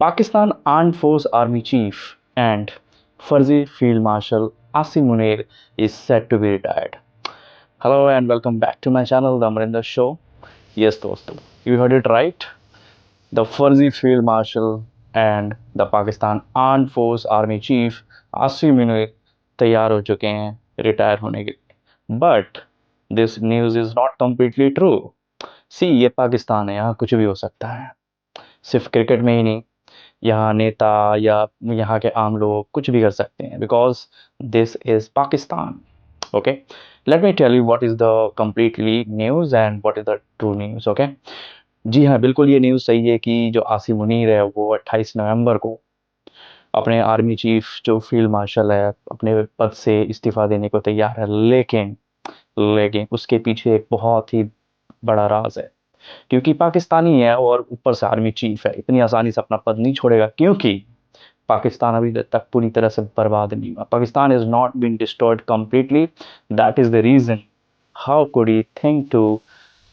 Pakistan Armed Force Army Chief and Farzi Field Marshal Asim Munir is said to be retired. Hello and welcome back to my channel, The Amrinder Show. Yes, दोस्तों, you heard it right. The Farzi Field Marshal and the Pakistan Armed Force Army Chief Asim Munir तैयार हो चुके हैं retire होने के लिए. But this news is not completely true. See, ये पाकिस्तान है, यहाँ कुछ भी हो सकता है. सिर्फ क्रिकेट में ही नहीं, यहाँ नेता या यहाँ के आम लोग कुछ भी कर सकते हैं, because this is Pakistan. Okay, let me tell you what is the completely news and what is the true news. Okay, जी हाँ, बिल्कुल ये न्यूज़ सही है कि जो आसिम मुनीर है वो 28 नवंबर को अपने आर्मी चीफ जो फील्ड मार्शल है अपने पद से इस्तीफा देने को तैयार है. लेकिन लेकिन उसके पीछे एक बहुत ही बड़ा राज है, क्योंकि पाकिस्तानी है और ऊपर से आर्मी चीफ है. इतनी आसानी से अपना पद नहीं छोड़ेगा, क्योंकि पाकिस्तान अभी तक पूरी तरह से बर्बाद नहीं हुआ. Pakistan is not been destroyed completely. That is the reason. How could he think to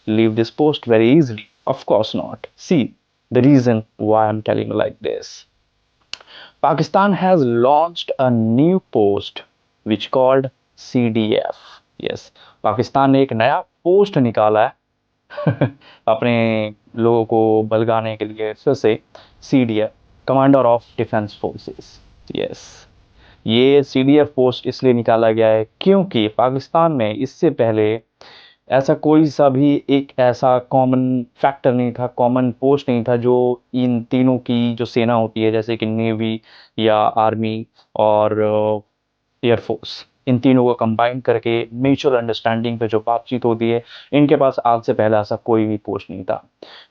leave this post very easily? Of course not. See, the reason why I'm telling you like this. Pakistan has launched a new post which called CDF. Yes, Pakistan ने एक नया post निकाला है अपने लोगों को बलगाने के लिए. फिर से CDF, commander of defence forces. Yes, ये CDF पोस्ट इसलिए निकाला गया है क्योंकि पाकिस्तान में इससे पहले ऐसा कोई सा भी एक ऐसा कॉमन फैक्टर नहीं था, कॉमन पोस्ट नहीं था जो इन तीनों की जो सेना होती है, जैसे कि नेवी या आर्मी और एयरफोर्स, इन तीनों को कंबाइन करके म्यूचुअल अंडरस्टैंडिंग पे जो बातचीत होती है, इनके पास आज से पहले ऐसा कोई भी पोस्ट नहीं था.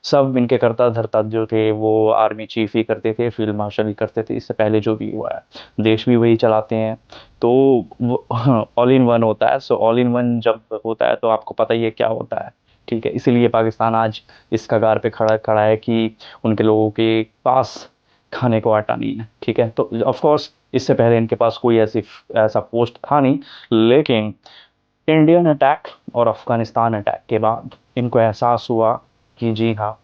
सब इनके करता धरता जो थे वो आर्मी चीफ ही करते थे, फील्ड मार्शल ही करते थे. इससे पहले जो भी हुआ है, देश भी वही चलाते हैं. तो ऑल इन वन होता है. सो ऑल इन वन जब होता है तो आपको पता ही है क्या होता है. ठीक है, इसीलिए पाकिस्तान आज इस कगार पे खड़ा खड़ा है कि उनके लोगों के पास खाने को आटा नहीं है. ठीक है, तो ऑफ कोर्स इससे पहले इनके पास कोई ऐसा पोस्ट था नहीं. लेकिन इंडियन अटैक और अफगानिस्तान अटैक के बाद इनको एहसास हुआ कि जी हाँ,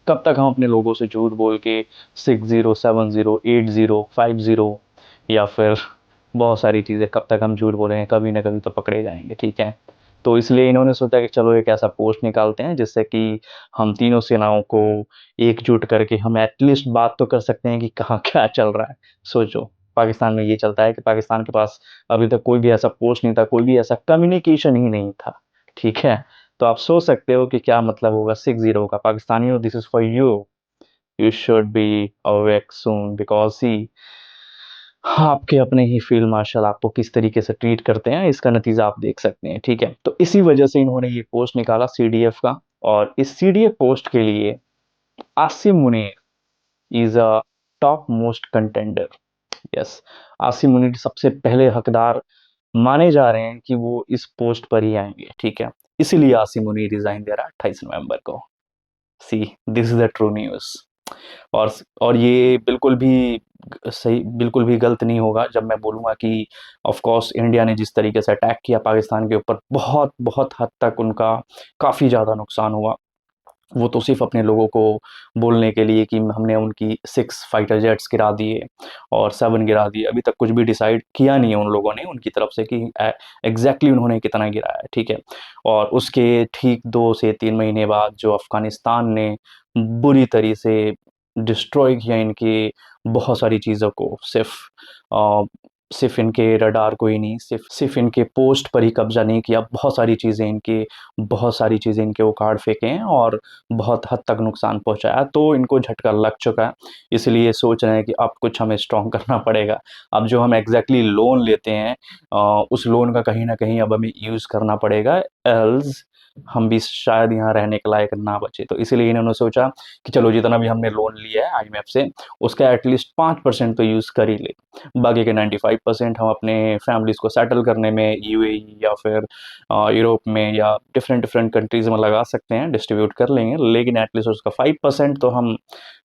कब तक हम अपने लोगों से झूठ बोल के 60, 70, 80, 50 या फिर बहुत सारी चीज़ें, कब तक हम झूठ बोलेंगे, कभी ना कभी तो पकड़े जाएंगे. ठीक है, तो इसलिए इन्होंने सोचा कि चलो एक ऐसा पोस्ट निकालते हैं जिससे कि हम तीनों सेनाओं को एकजुट करके हम एटलीस्ट बात तो कर सकते हैं कि कहाँ क्या चल रहा है. सोचो, पाकिस्तान में ये चलता है कि पाकिस्तान के पास अभी तक कोई भी ऐसा पोस्ट नहीं था, कोई भी ऐसा कम्युनिकेशन ही नहीं था. ठीक है, तो आप सोच सकते हो कि क्या मतलब होगा 60 का. पाकिस्तानियों, this is for you. You should be awake soon, because see, आपके अपने ही फील्ड मार्शल आपको किस तरीके से ट्रीट करते हैं, इसका नतीजा आप देख सकते हैं. ठीक है, तो इसी वजह से इन्होंने ये पोस्ट निकाला CDF का. और इस CDF पोस्ट के लिए Asim Munir is a top most contender. Yes, Asim Munir सबसे पहले हकदार माने जा रहे हैं कि वो इस पोस्ट पर ही आएंगे. ठीक है, इसीलिए आसिम मुनीर रिजाइन दे रहा है 28 नवंबर को. See, this is the true news. और और ये बिल्कुल भी सही, बिल्कुल भी गलत नहीं होगा जब मैं बोलूँगा कि ऑफ कोर्स इंडिया ने जिस तरीके से अटैक किया पाकिस्तान के ऊपर, बहुत बहुत हद तक उनका काफ़ी ज़्यादा नुकसान हुआ. वो तो सिर्फ अपने लोगों को बोलने के लिए कि हमने उनकी 6 फाइटर जेट्स गिरा दिए और 7 गिरा दिए, अभी तक कुछ भी डिसाइड किया नहीं है उन लोगों ने उनकी तरफ से कि एग्जैक्टली उन्होंने कितना गिराया है. ठीक है, और उसके ठीक 2 से 3 महीने बाद जो अफगानिस्तान ने बुरी तरीके से डिस्ट्रॉय किया इनकी बहुत सारी चीज़ों को, सिर्फ इनके रडार को ही नहीं, सिर्फ इनके पोस्ट पर ही कब्जा नहीं किया, बहुत सारी चीज़ें इनके उखाड़ फेंके हैं और बहुत हद तक नुकसान पहुंचाया. तो इनको झटका लग चुका है, इसलिए सोच रहे हैं कि अब कुछ हमें स्ट्रॉन्ग करना पड़ेगा. अब जो हम एग्जैक्टली लोन लेते हैं, उस लोन का कहीं ना कहीं अब हमें यूज़ करना पड़ेगा, एल्स हम भी शायद यहाँ रहने के लायक ना बचे. तो इसीलिए इन्होंने सोचा कि चलो जितना भी हमने लोन लिया है IMF से, उसका एटलीस्ट 5% तो यूज़ कर ही ले, बाकी के 95% हम अपने फैमिलीज़ को सेटल करने में UAE या फिर यूरोप में या डिफरेंट डिफरेंट कंट्रीज़ में लगा सकते हैं, डिस्ट्रीब्यूट कर लेंगे. लेकिन एटलीस्ट उसका 5% तो हम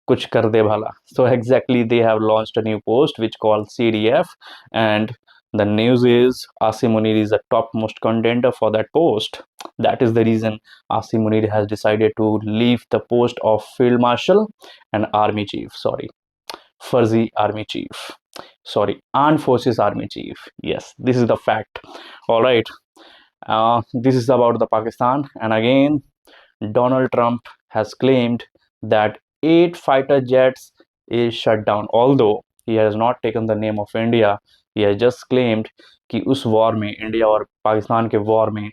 कुछ कर दे भला. So exactly they have launched a new post which called CDF, and the news is Asim Munir is a topmost contender for that post. That is the reason Asim Munir has decided to leave the post of Field Marshal and Army Chief. Sorry. Fuzzy Army Chief. Sorry, Armed Forces Army Chief. Yes, this is the fact. All right. This is about the Pakistan, and again, Donald Trump has claimed that 8 fighter jets is shut down. Although he has not taken the name of India, he has just claimed कि उस war में India और पाकिस्तान के war में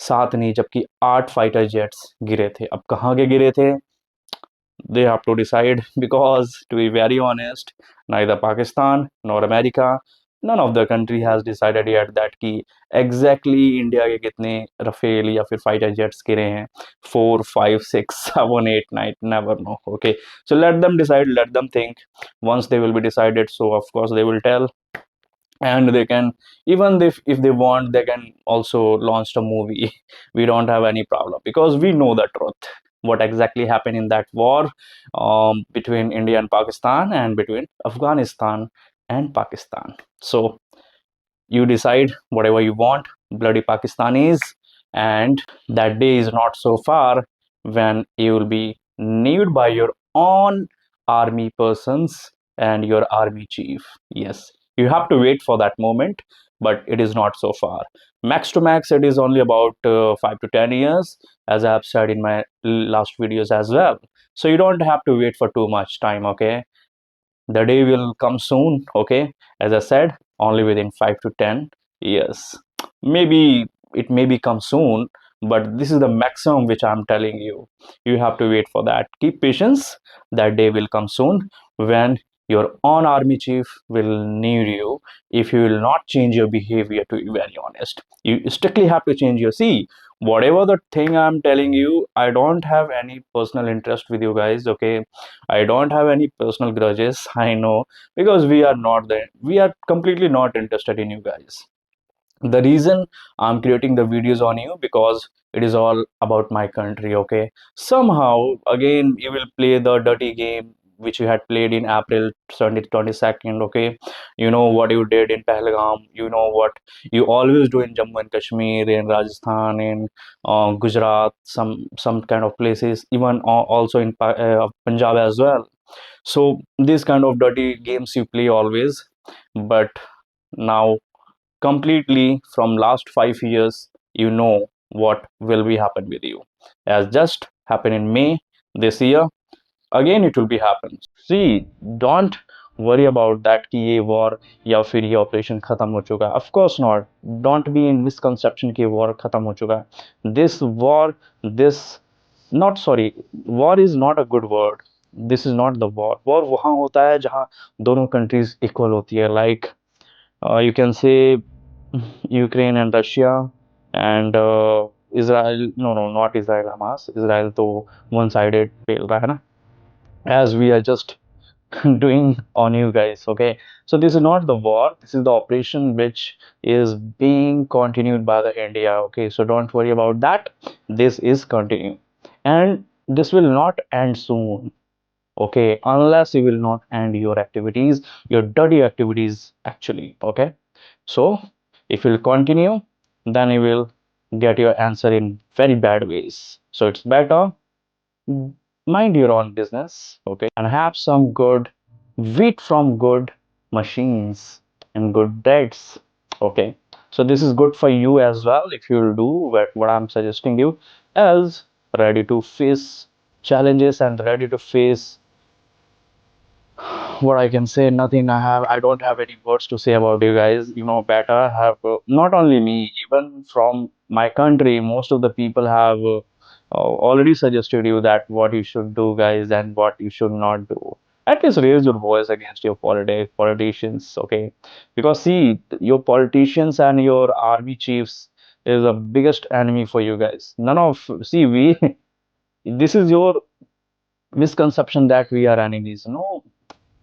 7 नहीं जबकि 8 fighter jets गिरे थे. अब कहाँ के गिरे थे? They have to decide, because to be very honest, neither Pakistan nor America, none of the country has decided yet that कि exactly India के कितने रफेल या फिर फाइटर जेट्स गिरे हैं. 4, 5, 6, 7, 8, 9, never know. Okay, so let them decide, let them think. Once they will be decided, so of course they will tell. And they can, even if they want, they can also launch a movie. We don't have any problem, because we know the truth, what exactly happened in that war, between India and Pakistan, and between Afghanistan and Pakistan. So you decide whatever you want, bloody Pakistanis. And that day is not so far when you will be named by your own army persons and your army chief. Yes, you have to wait for that moment, but it is not so far. Max to max, it is only about 5 to 10 years, as I have said in my last videos as well. So you don't have to wait for too much time, okay? The day will come soon, okay? As I said, only within 5 to 10 years. Maybe it may become soon, but this is the maximum which I'm telling you. You have to wait for that. Keep patience. That day will come soon when your own army chief will need you. If you will not change your behavior, to be very honest, you strictly have to change your, see, whatever the thing I'm telling you, I don't have any personal interest with you guys, okay? I don't have any personal grudges. I know, because we are completely not interested in you guys. The reason I'm creating the videos on you, because it is all about my country, okay? Somehow again you will play the dirty game which you had played in April 22nd, okay? You know what you did in Pahalgam, you know what you always do in Jammu and Kashmir, in Rajasthan, in Gujarat, some kind of places, even also in Punjab as well. So these kind of dirty games you play always. But now, completely from last 5 years, you know what will be happen with you. As just happened in May this year, again it will be happen. See, don't worry about that कि ये war या फिर ये operation खत्म हो चुका है. Of course not. Don't be in misconception कि war खत्म हो चुका है. This war, this, not sorry, war is not a good word. This is not the war. War वहाँ होता है जहाँ दोनों countries equal होती है. Like you can say Ukraine and Russia, and Israel. No, no, not Israel, Hamas. Israel तो one sided fail रहा है ना, as we are just doing on you guys, okay? So this is not the war, this is the operation which is being continued by the India, okay? So don't worry about that. This is continuing, and this will not end soon, okay? Unless you will not end your activities, your dirty activities actually, okay? So if you'll continue, then you will get your answer in very bad ways. So it's better mind your own business, okay, and have some good wheat from good machines and good dates, okay? So this is good for you as well if you'll do what I'm suggesting you, as ready to face challenges and ready to face what I can say, nothing. I don't have any words to say about you guys. You know better. Have not only me, even from my country, most of the people have already suggested you that what you should do, guys, and what you should not do. At least raise your voice against your politicians, okay? Because see, your politicians and your army chiefs is the biggest enemy for you guys. None of, see, we this is your misconception that we are enemies. No,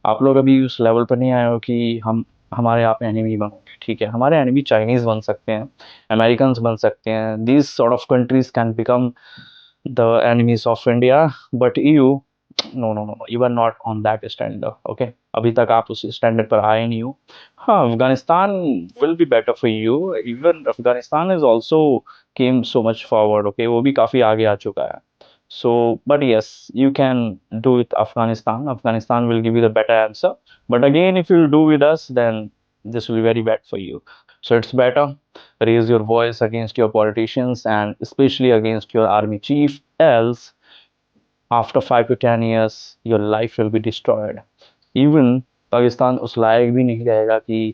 आप लोग अभी उस level पर नहीं आए हो कि हम हमारे आप एनिमी बनोगे. ठीक है, हमारे एनिमी चाइनीज बन सकते हैं, अमेरिकन बन सकते हैं. These sort of countries can become the enemies of India, but you, no no no, you are not on that standard, okay? अभी तक आप उस स्टैंडर्ड पर आए नहीं हो. हाँ, Afghanistan will be better for you. Even Afghanistan is also came so much forward, okay? वो भी काफ़ी आगे आ चुका है. So, but yes, you can do with Afghanistan. Afghanistan will give you the better answer. But again, if you do with us, then this will be very bad for you. So it's better raise your voice against your politicians and especially against your army chief, else after 5 to 10 years, your life will be destroyed. Even Pakistan उस लायक भी नहीं रहेगा कि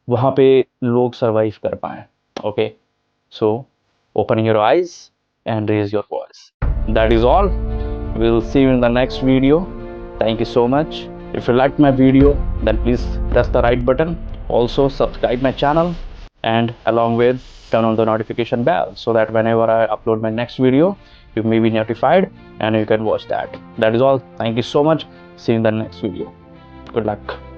वहाँ पे लोग survive कर पाए. Okay, so open your eyes and raise your voice. That is all. We'll see you in the next video. Thank you so much. If you liked my video, then please press the right button. Also subscribe my channel and along with turn on the notification bell so that whenever I upload my next video, you may be notified and you can watch that. That is all. Thank you so much. See you in the next video. Good luck.